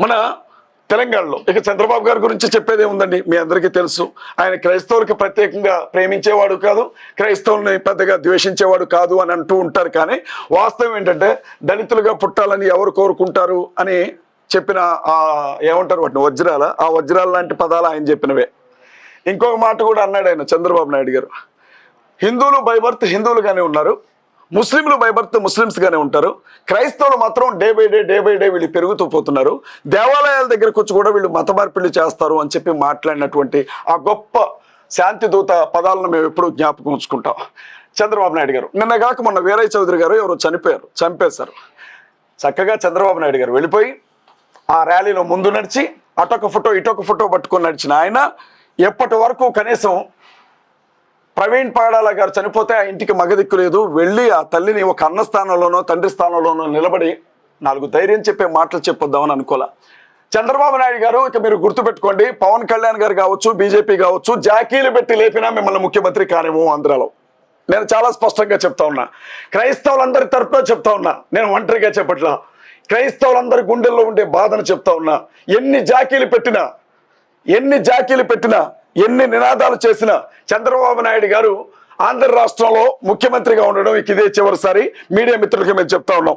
మన తెలంగాణలో ఇక చంద్రబాబు గారి గురించి చెప్పేదే ఉందండి, మీ అందరికీ తెలుసు. ఆయన క్రైస్తవులకు ప్రత్యేకంగా ప్రేమించేవాడు కాదు, క్రైస్తవుల్ని పెద్దగా ద్వేషించేవాడు కాదు అని అంటూ ఉంటారు. కానీ వాస్తవం ఏంటంటే దళితులుగా పుట్టాలని ఎవరు కోరుకుంటారు అని చెప్పిన ఏమంటారు వాటిని, వజ్రాల, ఆ వజ్రాల లాంటి పదాలు ఆయన చెప్పినవే. ఇంకొక మాట కూడా అన్నాడు ఆయన, చంద్రబాబు నాయుడు గారు, హిందువులు బై బర్త్ హిందువులుగానే ఉన్నారు, ముస్లింలు బై బర్త్ ముస్లిమ్స్గానే ఉంటారు, క్రైస్తవులు మాత్రం డే బై డే వీళ్ళు పెరుగుతూ పోతున్నారు, దేవాలయాల దగ్గరకు వచ్చి కూడా వీళ్ళు మత మార్పిళ్ళు చేస్తారు అని చెప్పి మాట్లాడినటువంటి ఆ గొప్ప శాంతి దూత పదాలను మేము ఎప్పుడూ జ్ఞాపకం ఉంచుకుంటాం. చంద్రబాబు నాయుడు గారు నిన్న కాక మొన్న వీరయ్య చౌదరి గారు ఎవరో చంపేశారు. చక్కగా చంద్రబాబు నాయుడు గారు వెళ్ళిపోయి ఆ ర్యాలీలో ముందు నడిచి అటొక ఫోటో ఇటొక ఫోటో పట్టుకొని నడిచిన ఆయన ఎప్పటి వరకు కనీసం ప్రవీణ్ పాడాల గారు చనిపోతే ఆ ఇంటికి మగదిక్కు లేదు, వెళ్ళి ఆ తల్లిని ఒక అన్న స్థానంలోనో తండ్రి స్థానంలోనో నిలబడి 4 ధైర్యం చెప్పే మాటలు చెప్పొద్దామని అనుకోలే. చంద్రబాబు నాయుడు గారు ఇక మీరు గుర్తుపెట్టుకోండి, పవన్ కళ్యాణ్ గారు కావచ్చు, బీజేపీ కావచ్చు, జాకీలు పెట్టి లేపినా మిమ్మల్ని ముఖ్యమంత్రి కానివ్వు ఆంధ్రాలో. నేను చాలా స్పష్టంగా చెప్తా ఉన్నా, క్రైస్తవులందరి తరపున చెప్తా ఉన్నా, నేను ఒంటరిగా చెప్పట్లా, క్రైస్తవులందరి గుండెల్లో ఉండే బాధను చెప్తా ఉన్నా. ఎన్ని జాకీలు పెట్టినా ఎన్ని నినాదాలు చేసినా చంద్రబాబు నాయుడు గారు ఆంధ్ర రాష్ట్రంలో ముఖ్యమంత్రిగా ఉండడం ఇదే చివరిసారి. మీడియా మిత్రులకి మేము చెప్తా ఉన్నాం.